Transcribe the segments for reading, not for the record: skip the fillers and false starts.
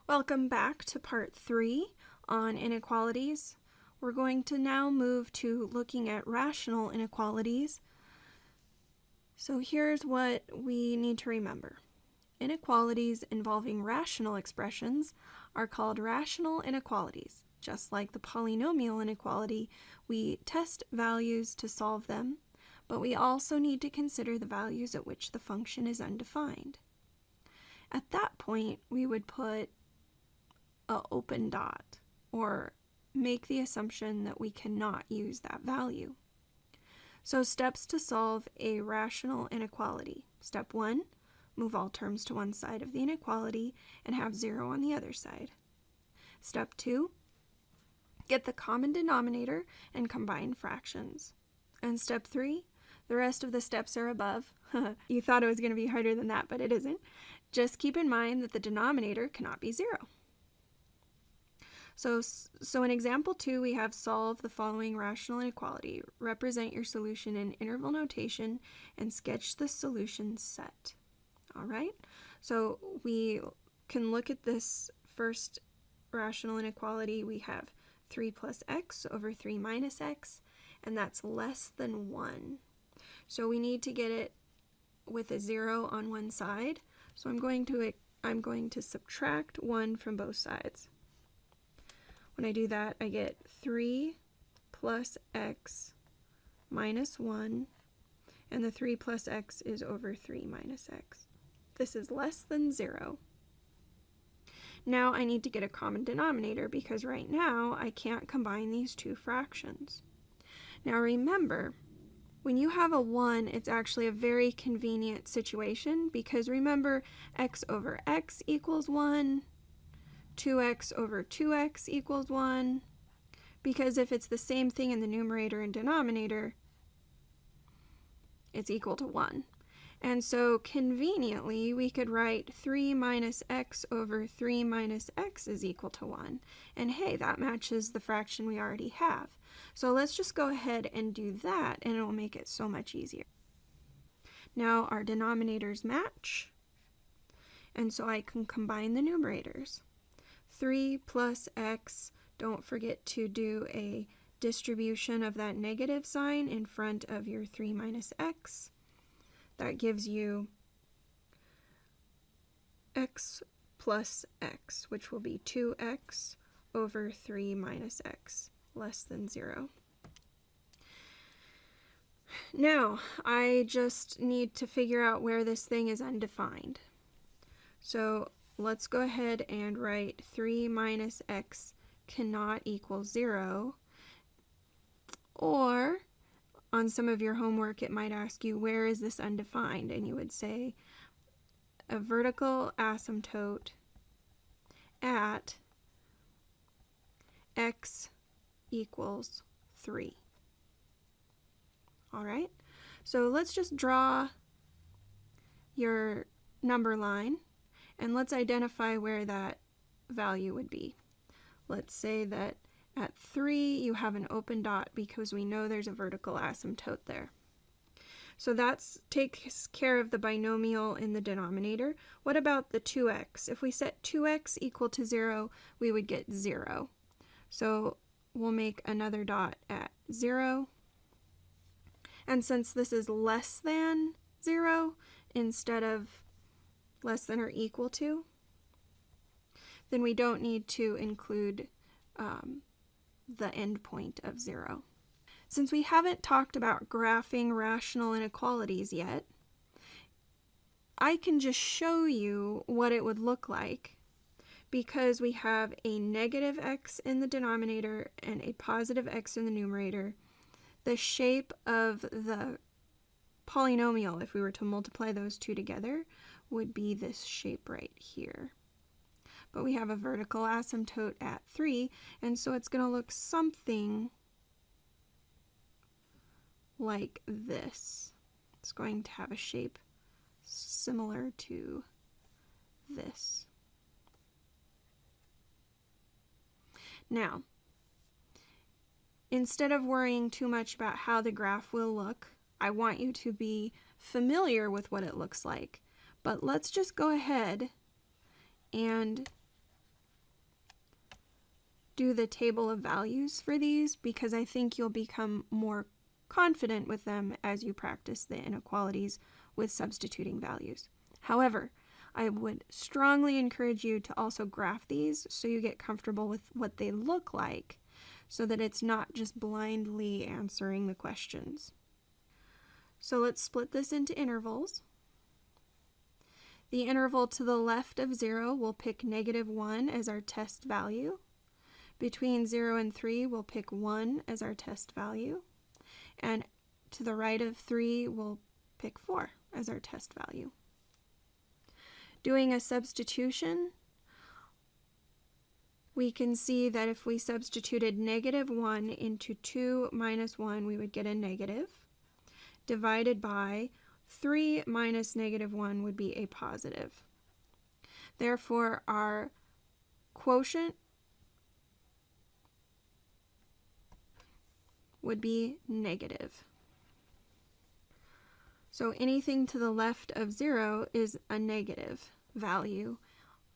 Welcome back to part 3 on inequalities. We're going to now move to looking at rational inequalities. So here's what we need to remember. Inequalities involving rational expressions are called rational inequalities. Just like the polynomial inequality, we test values to solve them, but we also need to consider the values at which the function is undefined. At that point, we would put an open dot, or make the assumption that we cannot use that value. So steps to solve a rational inequality. Step 1, move all terms to one side of the inequality and have 0 on the other side. Step 2, get the common denominator and combine fractions. And step 3, the rest of the steps are above. You thought it was going to be harder than that, but it isn't. Just keep in mind that the denominator cannot be 0. So in example 2, we have solve the following rational inequality. Represent your solution in interval notation and sketch the solution set. All right, so we can look at this first rational inequality. We have 3 plus x over 3 minus x, and that's less than 1. So we need to get it with a 0 on one side. So I'm going to subtract 1 from both sides. When I do that, I get 3 plus x minus 1, and the 3 plus x is over 3 minus x. This is less than 0. Now I need to get a common denominator because right now I can't combine these two fractions. Now remember, when you have a 1, it's actually a very convenient situation because remember, x over x equals 1. 2x over 2x equals 1, because if it's the same thing in the numerator and denominator, it's equal to 1. And so conveniently, we could write 3 minus x over 3 minus x is equal to 1. And hey, that matches the fraction we already have. So let's just go ahead and do that, and it will make it so much easier. Now our denominators match, and so I can combine the numerators. 3 plus x, don't forget to do a distribution of that negative sign in front of your 3 minus x. That gives you x plus x, which will be 2x over 3 minus x, less than 0. Now, I just need to figure out where this thing is undefined. So let's go ahead and write 3 minus x cannot equal 0. Or, on some of your homework, it might ask you, where is this undefined? And you would say, a vertical asymptote at x equals 3. All right, so let's just draw your number line. And let's identify where that value would be. Let's say that at 3 you have an open dot because we know there's a vertical asymptote there. So that takes care of the binomial in the denominator. What about the 2x? If we set 2x equal to 0, we would get 0. So we'll make another dot at 0. And since this is less than 0 instead of less than or equal to, then we don't need to include the endpoint of 0. Since we haven't talked about graphing rational inequalities yet, I can just show you what it would look like because we have a negative x in the denominator and a positive x in the numerator. The shape of the polynomial, if we were to multiply those two together, would be this shape right here. But we have a vertical asymptote at 3, and so it's going to look something like this. It's going to have a shape similar to this. Now, instead of worrying too much about how the graph will look, I want you to be familiar with what it looks like. But let's just go ahead and do the table of values for these because I think you'll become more confident with them as you practice the inequalities with substituting values. However, I would strongly encourage you to also graph these so you get comfortable with what they look like so that it's not just blindly answering the questions. So let's split this into intervals. The interval to the left of 0 we'll pick -1 as our test value. Between 0 and 3 we'll pick 1 as our test value. And to the right of 3 we'll pick 4 as our test value. Doing a substitution, we can see that if we substituted -1 into 2 minus 1, we would get a negative, divided by 3 minus -1 would be a positive. Therefore, our quotient would be negative. So anything to the left of 0 is a negative value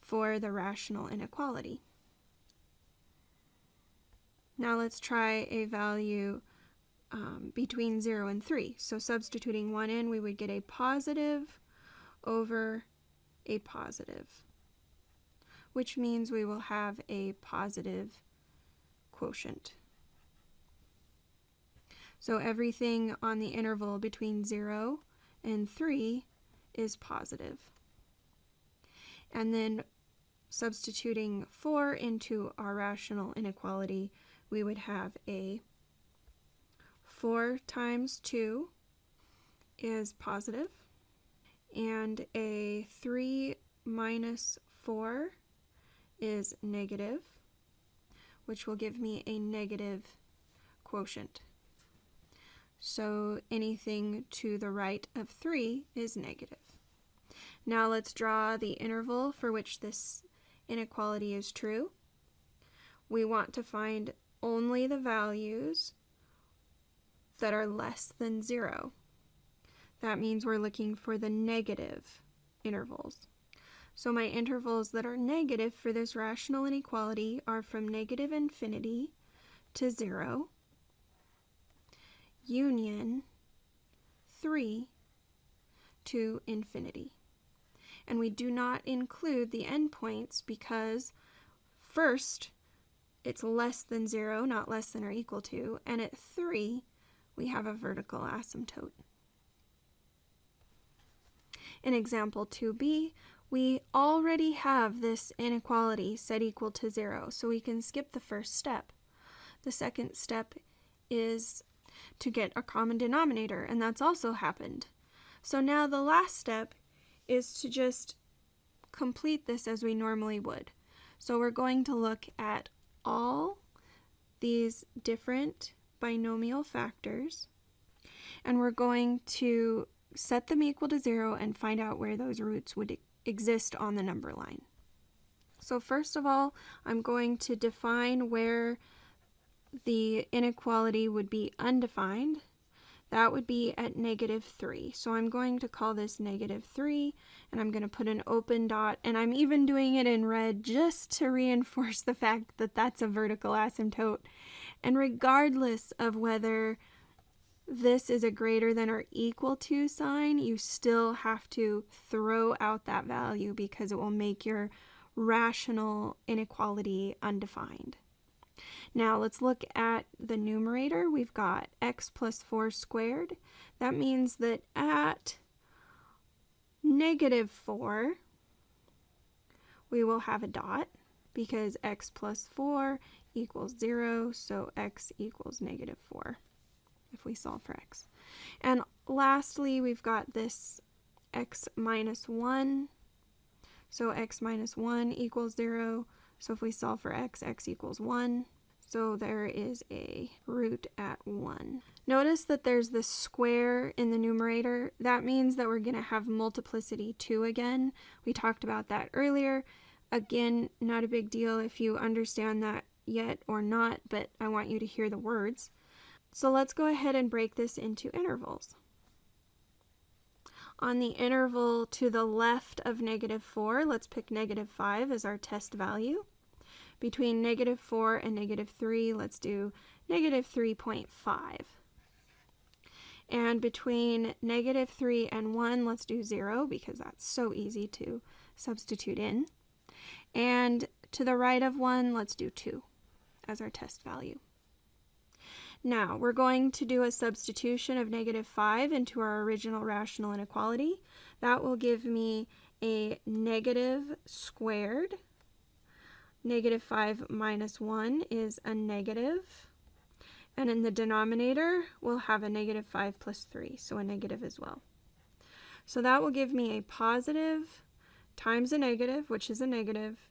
for the rational inequality. Now let's try a value between 0 and 3. So substituting 1 in, we would get a positive over a positive, which means we will have a positive quotient. So everything on the interval between 0 and 3 is positive. And then substituting 4 into our rational inequality, we would have a 4 times 2 is positive, and a 3 minus 4 is negative, which will give me a negative quotient. So anything to the right of 3 is negative. Now let's draw the interval for which this inequality is true. We want to find only the values that are less than 0. That means we're looking for the negative intervals. So my intervals that are negative for this rational inequality are from -infinity to 0, union 3 to infinity. And we do not include the endpoints because first it's less than 0, not less than or equal to, and at 3 we have a vertical asymptote. In example 2b, we already have this inequality set equal to 0, so we can skip the first step. The second step is to get a common denominator, and that's also happened. So now the last step is to just complete this as we normally would. So we're going to look at all these different binomial factors, and we're going to set them equal to 0 and find out where those roots would exist on the number line. So first of all, I'm going to define where the inequality would be undefined. That would be at -3. So I'm going to call this -3, and I'm going to put an open dot, and I'm even doing it in red just to reinforce the fact that that's a vertical asymptote. And regardless of whether this is a greater than or equal to sign, you still have to throw out that value because it will make your rational inequality undefined. Now let's look at the numerator. We've got x plus 4 squared. That means that at -4, we will have a dot because x plus 4 equals 0, so x equals -4 if we solve for x. And lastly, we've got this x minus 1. So x minus 1 equals 0. So if we solve for x, x equals 1. So there is a root at 1. Notice that there's this square in the numerator. That means that we're going to have multiplicity 2 again. We talked about that earlier. Again, not a big deal if you understand that yet or not, but I want you to hear the words. So let's go ahead and break this into intervals. On the interval to the left of -4, let's pick -5 as our test value. Between -4 and -3, let's do -3.5. And between -3 and 1, let's do 0, because that's so easy to substitute in. And to the right of 1, let's do 2 as our test value. Now, we're going to do a substitution of -5 into our original rational inequality. That will give me a negative squared. -5 minus 1 is a negative. And in the denominator, we'll have a -5 plus 3, so a negative as well. So that will give me a positive times a negative, which is a negative,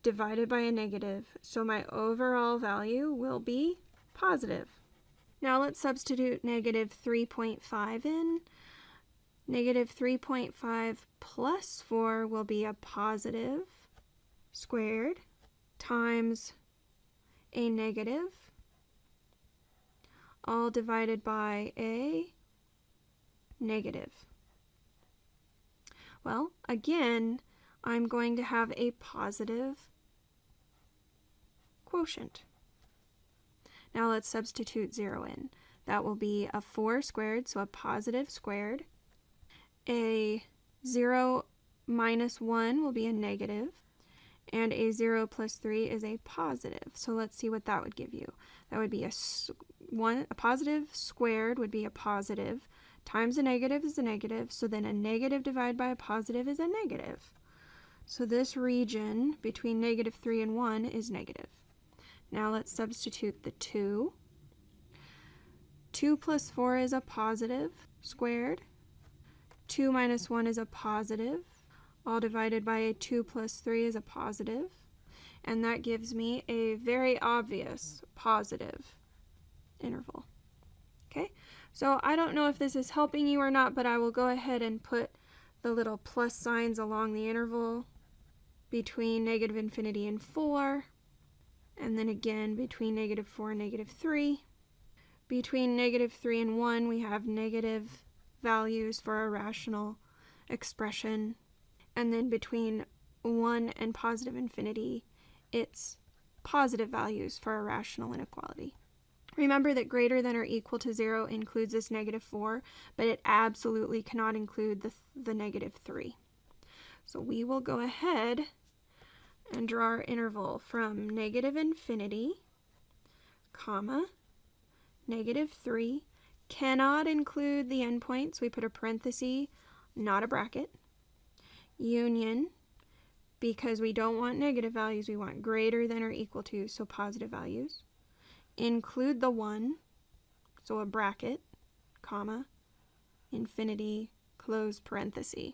divided by a negative. So my overall value will be positive. Now let's substitute -3.5 in. -3.5 plus 4 will be a positive squared times a negative, all divided by a negative. Well, again, I'm going to have a positive quotient. Now let's substitute 0 in. That will be a 4 squared, so a positive squared. A 0 minus 1 will be a negative. And a 0 plus 3 is a positive. So let's see what that would give you. That would be a positive squared would be a positive, times a negative is a negative, so then a negative divided by a positive is a negative. So this region between -3 and 1 is negative. Now let's substitute the 2. 2 plus 4 is a positive squared. 2 minus 1 is a positive. All divided by a 2 plus 3 is a positive. And that gives me a very obvious positive interval. Okay, so I don't know if this is helping you or not, but I will go ahead and put the little plus signs along the interval between -∞ and 4, and then again between -4 and -3. Between -3 and 1, we have negative values for a rational expression, and then between 1 and +∞, it's positive values for a rational inequality. Remember that greater than or equal to 0 includes this -4, but it absolutely cannot include the -3. So we will go ahead and draw our interval from -∞, comma, -3, cannot include the endpoints. We put a parenthesis, not a bracket. Union, because we don't want negative values, we want greater than or equal to, so positive values. Include the 1, so a bracket, comma, infinity, close parenthesis.